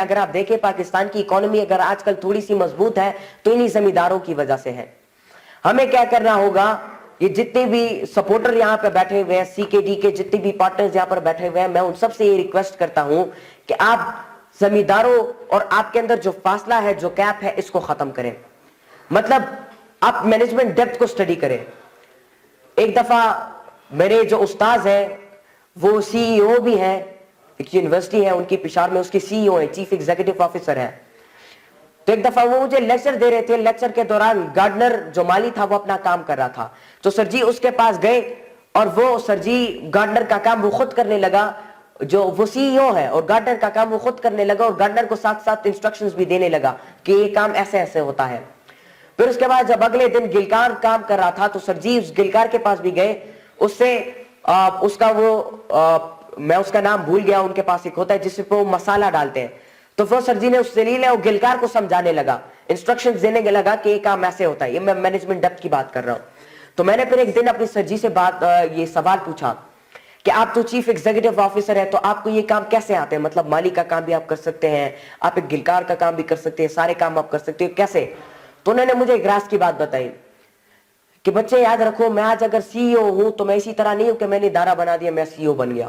اگر آپ دیکھیں پاکستان کی اکانومی اگر آج کل تھوڑی سی مضبوط ہے تو انہی زمینداروں کی وجہ سے ہے. ہمیں کیا کرنا ہوگا, یہ جتنے بھی سپورٹر یہاں پہ بیٹھے ہوئے ہیں, سی کے ڈی کے جتنے بھی پارٹنرز یہاں پر بیٹھے ہوئے ہیں, میں ان سب سے یہ ریکویسٹ کرتا ہوں کہ آپ زمینداروں اور آپ کے اندر جو فاصلہ ہے, جو گیپ ہے, اس کو ختم کریں. مطلب آپ مینجمنٹ ڈیپتھ کو سٹڈی کریں. ایک دفعہ میرے جو استاذ ہیں وہ سی ای او بھی ہیں, ایک یونیورسٹی ہے ان کی پشاور میں, اس کی سی ای او ہے, چیف ایگزیکٹو آفیسر ہے. تو ایک دفعہ وہ مجھے لیکچر دے رہے تھے, لیکچر کے دوران گارڈنر جو مالی تھا وہ اپنا کام کر رہا تھا, تو سر جی اس کے پاس گئے اور وہ سر جی گارڈنر کا کام وہ خود کرنے لگا, جو وہ سی ای او ہے اور گارڈنر کا کام وہ خود کرنے لگا, اور گارڈنر کو ساتھ ساتھ انسٹرکشنز بھی دینے لگا کہ یہ کام ایسے ایسے ہوتا ہے. پھر اس کے بعد جب اگلے دن گلکار کام کر رہا تھا تو سر جی اس گلکار کے پاس بھی گئے, اس سے اس کا وہ میں اس کا نام بھول گیا, ان کے پاس ایک ہوتا ہے جس پہ وہ مسالہ ڈالتے ہیں, تو وہ سر جی نے اس سے لے لیا, وہ گلکار کو سمجھانے لگا, انسٹرکشنز دینے لگا کہ یہ کام ایسے ہوتا ہے. یہ میں مینجمنٹ ڈیپتھ کی بات کر رہا ہوں. تو میں نے پھر ایک دن اپنی سر جی سے یہ سوال پوچھا کہ آپ تو چیف ایگزیکٹو آفیسر ہے, تو آپ کو یہ کام کیسے آتے ہیں, مطلب مالی کا کام بھی آپ کر سکتے ہیں, آپ ایک گلکار کا کام بھی کر سکتے ہیں, سارے کام آپ کر سکتے ہیں, کیسے؟ تو انہوں نے مجھے ایک راز کی بات بتائی کہ بچے یاد رکھو, میں آج اگر سی ای او ہوں تو میں اسی طرح نہیں ہوں کہ میں نے ادارہ بنا دیا میں سی ای او بن گیا.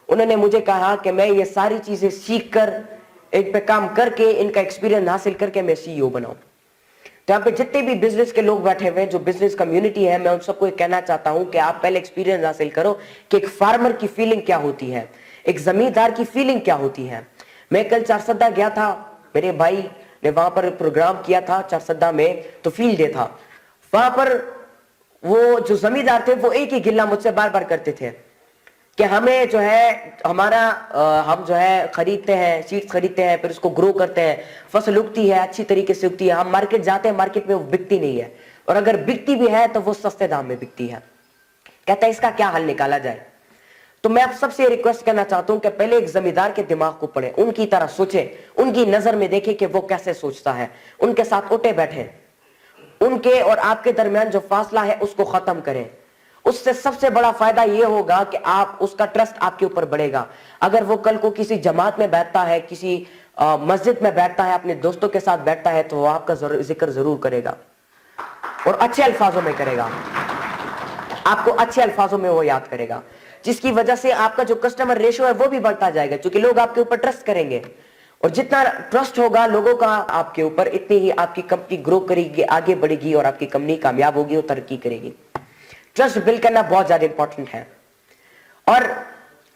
انہوں نے مجھے کہا کہ میں یہ ساری چیزیں سیکھ کر, ان پہ کام کر کے, ان کا ایکسپیرینس حاصل کر کے میں سی ای او بناؤں. تو یہاں پہ جتنے بھی بزنس کے لوگ بیٹھے ہوئے ہیں, جو بزنس کمیونٹی ہے, میں ان سب کو یہ کہنا چاہتا ہوں کہ آپ پہلے ایکسپیرینس حاصل کرو کہ ایک فارمر کی فیلنگ کیا ہوتی ہے, ایک زمیندار کی فیلنگ کیا ہوتی ہے. میں کل چارسدہ گیا تھا, میرے بھائی نے وہاں پر پروگرام کیا تھا چارسدہ میں, تو فیلڈ ڈے تھا. وہاں پر وہ جو زمیندار تھے وہ ایک ہی گلہ مجھ سے بار بار کرتے تھے کہ ہمیں جو ہے ہم جو ہے خریدتے ہیں, سیڈز خریدتے ہیں, پھر اس کو گرو کرتے ہیں, فصل اگتی ہے, اچھی طریقے سے اگتی ہے, ہم مارکیٹ جاتے ہیں, مارکیٹ میں وہ بکتی نہیں ہے, اور اگر بکتی بھی ہے تو وہ سستے دام میں بکتی ہے. کہتا ہے اس کا کیا حل نکالا جائے؟ تو میں آپ سب سے ریکویسٹ کرنا چاہتا ہوں کہ پہلے ایک زمیندار کے دماغ کو پڑھیں, ان کی طرح سوچیں, ان کی نظر میں دیکھیں کہ وہ کیسے سوچتا ہے, ان کے ساتھ اٹھے بیٹھیں, ان کے اور آپ کے درمیان جو فاصلہ ہے اس کو ختم کریں. اس سے سب سے بڑا فائدہ یہ ہوگا کہ اس کا ٹرسٹ آپ کے اوپر بڑھے گا. اگر وہ کل کو کسی جماعت میں بیٹھتا ہے, کسی مسجد میں بیٹھتا ہے, اپنے دوستوں کے ساتھ بیٹھتا ہے, تو وہ آپ کا ذکر ضرور کرے گا اور اچھے الفاظوں میں کرے گا, آپ کو اچھے الفاظوں میں وہ یاد کرے گا, جس کی وجہ سے آپ کا جو کسٹمر ریشو ہے وہ بھی بڑھتا جائے گا, کیونکہ لوگ آپ کے اوپر ٹرسٹ کریں گے, اور جتنا ٹرسٹ ہوگا لوگوں کا آپ کے اوپر, اتنی ہی آپ کی کمپنی گرو کرے گی, آگے بڑھے گی, اور آپ کی کمپنی کامیاب ہوگی اور ترقی کرے گی. ٹرسٹ بلڈ کرنا بہت زیادہ امپورٹنٹ ہے. اور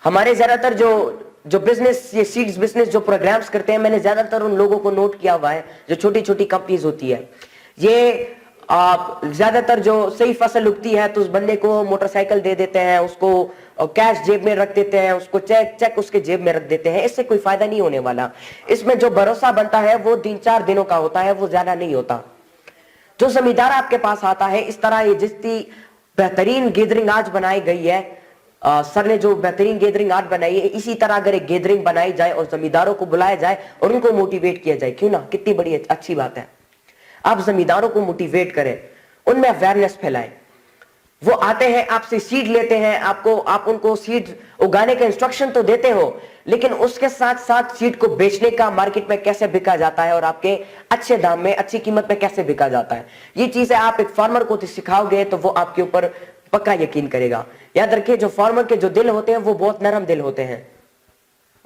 ہمارے زیادہ تر جو بزنس, یہ سیڈز بزنس جو پروگرامز کرتے ہیں, میں نے زیادہ تر ان لوگوں کو نوٹ کیا ہوا ہے جو چھوٹی چھوٹی کمپنیز ہوتی ہے, یہ زیادہ تر جو صحیح فصل اگتی ہے تو اس بندے کو موٹر سائیکل دے دیتے ہیں, اس کو کیش جیب میں رکھ دیتے ہیں, اس کو چیک اس کے جیب میں رکھ دیتے ہیں. اس سے کوئی فائدہ نہیں ہونے والا. اس میں جو بھروسہ بنتا ہے وہ 3-4 دنوں کا ہوتا ہے, وہ زیادہ نہیں ہوتا. جو زمیندار آپ کے پاس آتا ہے, اس طرح یہ جتنی بہترین گیدرنگ آج بنائی گئی ہے, سر نے جو بہترین گیدرنگ آج بنائی ہے, اسی طرح اگر ایک گیدرنگ بنائی جائے اور زمینداروں کو بلایا جائے اور ان کو موٹیویٹ کیا جائے, کیوں نہ, کتنی بڑی اچھی بات ہے. آپ زمینداروں کو موٹیویٹ کریں, ان میں اویئرنیس پھیلائیں. وہ آتے ہیں, آپ سے سیڈ لیتے ہیں, آپ ان کو سیڈ اگانے کا انسٹرکشن تو دیتے ہو, لیکن اس کے ساتھ ساتھ سیڈ کو بیچنے کا, مارکیٹ میں کیسے بکا جاتا ہے اور آپ کے اچھے دام میں, اچھی قیمت میں کیسے بکا جاتا ہے, یہ چیزیں آپ ایک فارمر کو سکھاؤ گے تو وہ آپ کے اوپر پکا یقین کرے گا. یاد رکھیں, جو فارمر کے جو دل ہوتے ہیں وہ بہت نرم دل ہوتے ہیں,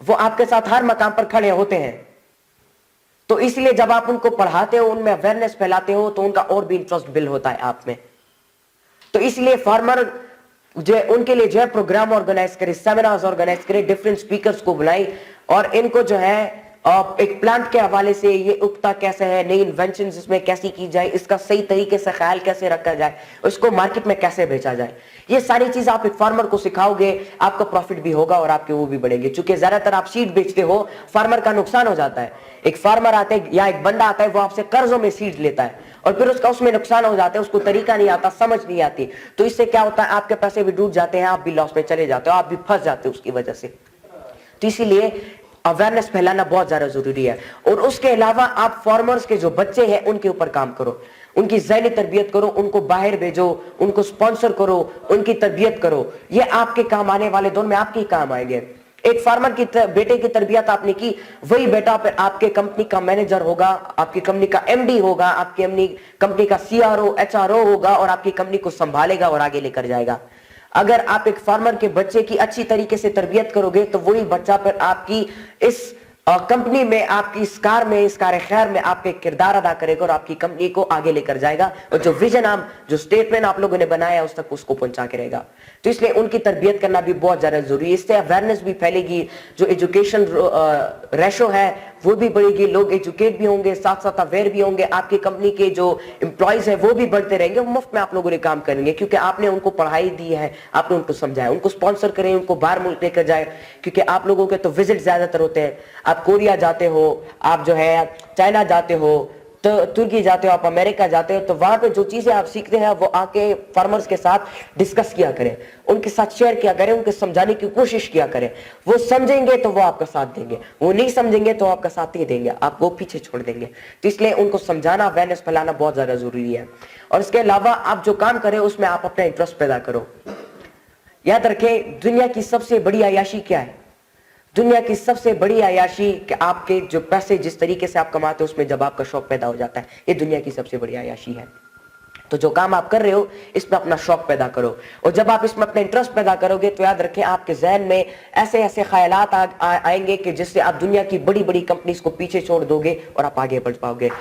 وہ آپ کے ساتھ ہر مقام پر کھڑے ہوتے ہیں. تو اس لیے جب آپ ان کو پڑھاتے ہو, ان میں اویئرنیس پھیلاتے ہو, تو ان کا اور بھی انٹرسٹ بل ہوتا ہے آپ میں. تو اس لیے فارمر جو ان کے لیے جو ہے پروگرام آرگنائز کرے, سیمینارز آرگنائز کرے, ڈفرینٹ سپیکرز کو بلائیں, اور ان کو جو ہے ایک پلانٹ کے حوالے سے یہ اگتا کیسے ہے, نئی انوینشنز اس میں کیسی کی جائے, اس کا صحیح طریقے سے خیال کیسے رکھا جائے, اس کو مارکیٹ میں کیسے بیچا جائے, یہ ساری چیز آپ ایک فارمر کو سکھاؤ گے, آپ کا پروفٹ بھی ہوگا اور آپ کے وہ بھی بڑھیں گے. چونکہ زیادہ تر آپ سیڈ بیچتے ہو, فارمر کا نقصان ہو جاتا ہے. ایک فارمر آتا ہے یا ایک بندہ آتا ہے, وہ آپ سے قرضوں میں سیڈ لیتا ہے, اور پھر اس میں نقصان ہو جاتا ہے, اس کو طریقہ نہیں آتا, سمجھ نہیں آتی, تو اس سے کیا ہوتا ہے, آپ کے پیسے بھی ڈوب جاتے ہیں, آپ بھی لاس میں چلے جاتے ہو, آپ بھی پھنس جاتے ہو اس کی وجہ سے. تو اسی لیے اویئرنیس پھیلانا بہت زیادہ ضروری ہے. اور اس کے علاوہ آپ فارمرز کے جو بچے ہیں ان کے اوپر کام کرو, ان کی ذہنی تربیت کرو, ان کو باہر بھیجو, ان کو سپانسر کرو, ان کی تربیت کرو. یہ آپ کے کام آنے والے دور میں آپ کے کام آئیں گے. एक फार्मर की बेटे की तरबियत आपने की, वही बेटा फिर आपके कंपनी का मैनेजर होगा, आपकी कंपनी का एमडी होगा, आपकी कंपनी का सीआरओ एचआरओ होगा और आपकी कंपनी को संभालेगा और आगे लेकर जाएगा। अगर आप एक फार्मर के बच्चे की अच्छी तरीके से तरबियत करोगे तो वही बच्चा फिर आपकी इस कंपनी में, आपकी इस कार में, इस कार खैर में आपके किरदार अदा करेगा और आपकी कंपनी को आगे लेकर जाएगा और जो विजन आप, जो स्टेटमेंट आप लोगों ने बनाया उस तक उसको पहुंचा के रहेगा। तो इसलिए उनकी तरबियत करना भी बहुत ज्यादा जरूरी है। इससे अवेयरनेस भी फैलेगी, जो एजुकेशन रेशो है वो भी बढ़ेगी, लोग एजुकेट भी होंगे, साथ साथ अवेयर भी होंगे, आपकी कंपनी के जो एम्प्लॉयज है वो भी बढ़ते रहेंगे, मुफ्त में आप लोगों ने काम करेंगे क्योंकि आपने उनको पढ़ाई दी है, आपने उनको समझाया। उनको स्पॉन्सर करें, उनको बाहर मुल्क लेकर जाए, क्योंकि आप लोगों के तो विजिट ज्यादातर होते हैं। आप कोरिया जाते हो, आप जो है चाइना जाते हो, तो तुर्की जाते हो, आप अमेरिका जाते हो, तो वहां पे जो चीजें आप सीखते हैं वो आके फार्मर्स के साथ डिस्कस किया करें, उनके साथ शेयर किया करें, उनको समझाने की कोशिश किया करें। वो समझेंगे तो वो आपका साथ देंगे, वो नहीं समझेंगे तो आपका साथ नहीं देंगे, आपको पीछे छोड़ देंगे। तो इसलिए उनको समझाना, अवेयरनेस फैलाना बहुत ज्यादा जरूरी है। और इसके अलावा आप जो काम करें उसमें आप अपना इंटरेस्ट पैदा करो। याद रखें, दुनिया की सबसे बड़ी अयाशी क्या है? दुनिया की सबसे बड़ी अयाशी कि आपके जो पैसे जिस तरीके से आप कमाते हो उसमें जब आपका शौक पैदा हो जाता है, ये दुनिया की सबसे बड़ी अयाशी है। तो जो काम आप कर रहे हो इसमें अपना शौक पैदा करो, और जब आप इसमें अपना इंटरेस्ट पैदा करोगे तो याद रखें आपके जहन में ऐसे ऐसे ख्यालात आएंगे कि जिससे आप दुनिया की बड़ी बड़ी कंपनीज को पीछे छोड़ दोगे और आप आगे बढ़ पाओगे।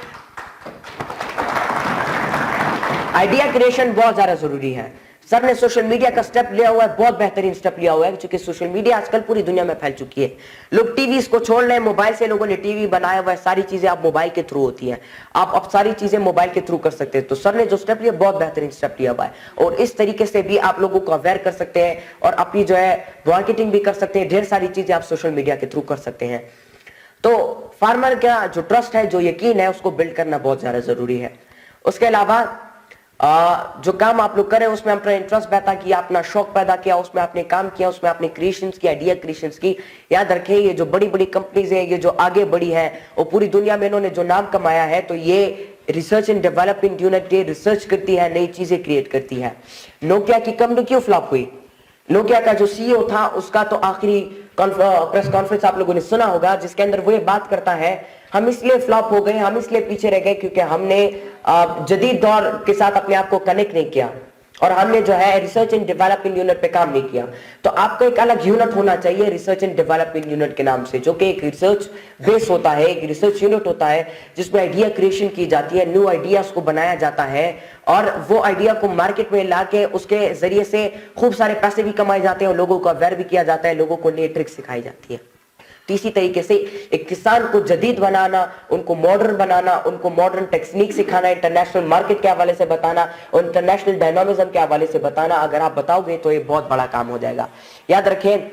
आइडिया क्रिएशन बहुत ज्यादा जरूरी है। सर ने सोशल मीडिया का स्टेप लिया हुआ है, बहुत बेहतरीन स्टेप लिया हुआ है, क्योंकि सोशल मीडिया आजकल पूरी दुनिया में फैल चुकी है। लोग टीवी को छोड़ रहे हैं, मोबाइल से लोगों ने टीवी बनाया हुआ है, सारी चीजें आप मोबाइल के थ्रू होती हैं, आप अब सारी चीजें मोबाइल के थ्रू कर सकते हैं। तो सर ने जो स्टेप लिया बहुत बेहतरीन स्टेप लिया हुआ है, और इस तरीके से भी आप लोगों को अवेयर कर सकते हैं और अपनी जो है मार्केटिंग भी कर सकते हैं। ढेर सारी चीजें आप सोशल मीडिया के थ्रू कर सकते हैं। तो फार्मर का जो ट्रस्ट है, जो यकीन है, उसको बिल्ड करना बहुत ज्यादा जरूरी है। उसके अलावा जो काम आप लोग करें उसमें अपना इंटरेस्ट पैदा किया, अपना शौक पैदा किया, उसमें आपने काम किया, उसमें आपने क्रिएशंस की, आइडिया क्रिएशंस की। याद रखें, ये जो बड़ी बड़ी कंपनीज है, ये जो आगे बढ़ी है और पूरी दुनिया में इन्होंने जो नाम कमाया है, तो ये रिसर्च एंड डेवलपमेंट यूनिट ये रिसर्च करती है, नई चीजें क्रिएट करती है। नोकिया की कंपनी क्यों फ्लॉप हुई? नोकिया का जो सीईओ था उसका तो आखिरी प्रेस कॉन्फ्रेंस आप लोगों ने सुना होगा, जिसके अंदर वो ये बात करता है, हम इसलिए फ्लॉप हो गए, हम इसलिए पीछे रह गए क्योंकि हमने जदीद दौर के साथ अपने आप को कनेक्ट नहीं किया और हमने जो है रिसर्च एंड डेवलपमेंट यूनिट पे काम नहीं किया। तो आपको एक अलग यूनिट होना चाहिए रिसर्च एंड डेवलपमेंट यूनिट के नाम से, जो कि एक रिसर्च बेस होता है, एक रिसर्च यूनिट होता है जिसमें आइडिया क्रिएशन की जाती है, न्यू आइडियाज को बनाया जाता है और वो आइडिया को मार्केट में लाके उसके जरिए से खूब सारे पैसे भी कमाए जाते हैं और लोगों को अवेयर भी किया जाता है, लोगों को नई ट्रिक सिखाई जाती है। तो इसी तरीके से एक किसान को जदीद बनाना, उनको मॉडर्न बनाना, उनको मॉडर्न टेक्निक सिखाना, इंटरनेशनल मार्केट के हवाले से बताना और इंटरनेशनल डायनामिज्म के हवाले से बताना, अगर आप बताओगे तो ये बहुत बड़ा काम हो जाएगा। याद रखें,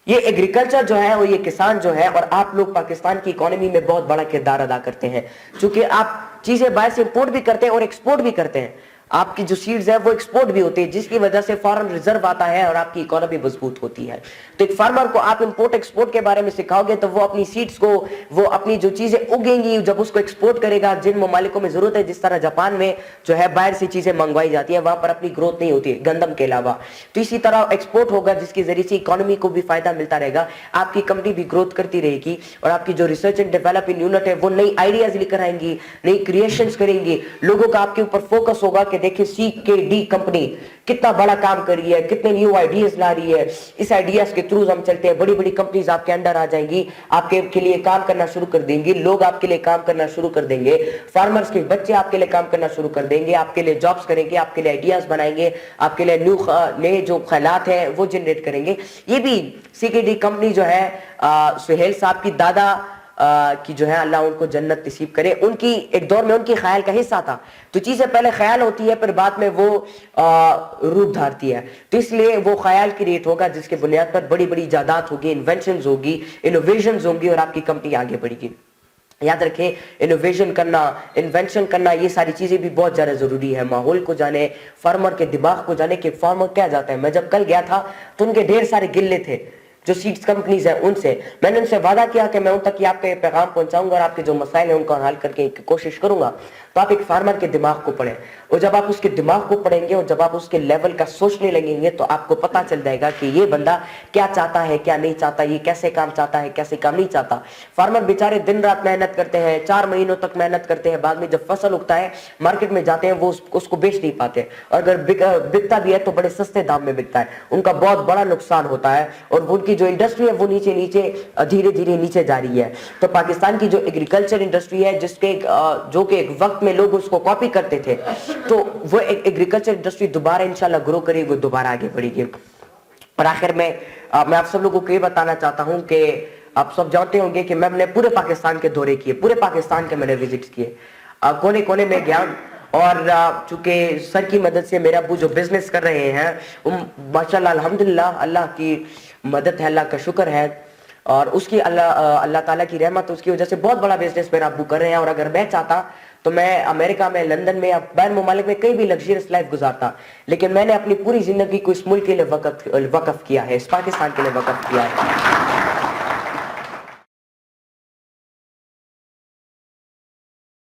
ये एग्रीकल्चर जो है, वो ये किसान जो है, और आप लोग पाकिस्तान की इकोनॉमी में बहुत बड़ा किरदार अदा करते हैं, क्योंकि आप चीजें बाहर से इंपोर्ट भी करते हैं और एक्सपोर्ट भी करते हैं। आपकी जो सीड्स है वो एक्सपोर्ट भी होती है, जिसकी वजह से फॉरेन रिजर्व आता है और आपकी इकोनॉमी मजबूत होती है। तो एक फार्मर को आप इंपोर्ट एक्सपोर्ट के बारे में सिखाओगे तो वो अपनी सीड्स को, वो अपनी जो चीजें उगेंगी जब उसको एक्सपोर्ट करेगा जिन ममालिकों में जरूरत है, जिस तरह जापान में जो है बाहर से चीजें मंगवाई जाती है, वहां पर अपनी ग्रोथ नहीं होती है गंदम के अलावा, तो इसी तरह एक्सपोर्ट होगा जिसके जरिए से इकोनॉमी को भी फायदा मिलता रहेगा, आपकी कंपनी भी ग्रोथ करती रहेगी और आपकी जो रिसर्च एंड डेवलपमेंट यूनिट है वो नई आइडियाज लेकर आएंगी, नई क्रिएशंस करेंगी, लोगों का आपके ऊपर फोकस होगा कि देखिए CKD कंपनी कितना बड़ा काम कर रही है, कितने न्यू आइडियाज ला रही है, इस आइडियाज के थ्रू हम चलते हैं, बड़ी बड़ी कंपनीज आपके अंडर आ जाएंगी, आपके के लिए काम करना शुरू कर देंगी, लोग आपके लिए काम करना शुरू कर देंगे, फार्मर्स के बच्चे आपके लिए काम करना शुरू कर देंगे, आपके लिए जॉब्स करेंगे, आपके लिए आइडियाज बनाएंगे, आपके लिए नए जो ख्यालात हैं वो जनरेट करेंगे। ये भी CKD कंपनी जो है सुहेल साहब की दादा कि जो है अल्लाह उनको जन्नत नसीब करे, उनकी एक दौर में उनकी ख्याल का हिस्सा था। तो चीजें पहले ख्याल होती है फिर बाद में वो रूप धारती है, तो इसलिए वो ख्याल क्रिएट होगा जिसके बुनियाद पर बड़ी बड़ी इजादात होगी, इन्वेंशंस होगी, इनोवेशंस होंगी और आपकी कंपनी आगे बढ़ेगी। याद रखें, इनोवेशन करना, इन्वेंशन करना, ये सारी चीजें भी बहुत ज्यादा जरूरी है। माहौल को जाने, फार्मर के दिमाग को जाने कि फार्मर क्या जाता है। मैं जब कल गया था तो उनके ढेर सारे गिल्ले थे جو सीड्स कंपनीज हैं उनसे मैंने उनसे वादा किया कि मैं उन तक आपका ये पैगाम पहुंचाऊंगा और आपके जो मसाइल हैं उनको हल करके की कोशिश करूंगा। तो आप एक फार्मर के दिमाग को पढ़ें और जब आप उसके दिमाग को पढ़ेंगे और जब आप उसके लेवल का सोचने लगेंगे तो आपको पता चल जाएगा कि ये बंदा क्या चाहता है, क्या नहीं चाहता, ये कैसे काम चाहता है, कैसे काम नहीं चाहता। फार्मर बेचारे दिन रात मेहनत करते हैं, 4 महीनों तक मेहनत करते हैं, बाद में जब फसल उगता है मार्केट में जाते हैं वो उसको बेच नहीं पाते, और अगर बिकता भी है तो बड़े सस्ते दाम में बिकता है, उनका बहुत बड़ा नुकसान होता है और उनकी जो इंडस्ट्री है वो नीचे नीचे धीरे धीरे नीचे जा रही है। तो पाकिस्तान की जो एग्रीकल्चर इंडस्ट्री है जिसके जो कि एक वक्त में लोग उसको कॉपी करते थे, तो वो एग्रीकल्चर इंडस्ट्री दोबारा इंशाल्लाह ग्रो करेगी, वो दोबारा आगे बढ़ेगी। और आखिर में मैं आप सब लोगों को ये बताना चाहता हूं कि आप सब जानते होंगे कि मैंने पूरे पाकिस्तान के दौरे किए, पूरे पाकिस्तान के मैंने विजिट किए, कोने कोने में गया, और चूंकि सर की मदद से मेरे अब्बू जो बिजनेस कर रहे हैं माशाल्लाह अल्हम्दुलिल्लाह, अल्लाह की मदद है, अल्लाह का शुक्र है, और उसकी अल्लाह ताला की रहमत, उसकी वजह से बहुत बड़ा बिजनेस मेरा अब्बू कर रहे हैं। और अगर मैं चाहता तो मैं अमेरिका में, लंदन में या बैर ममालिक में कई भी लग्जरियस लाइफ गुजारता, लेकिन मैंने अपनी पूरी जिंदगी को इस मुल्क के लिए वक्फ किया है, इस पाकिस्तान के लिए वक्फ किया है।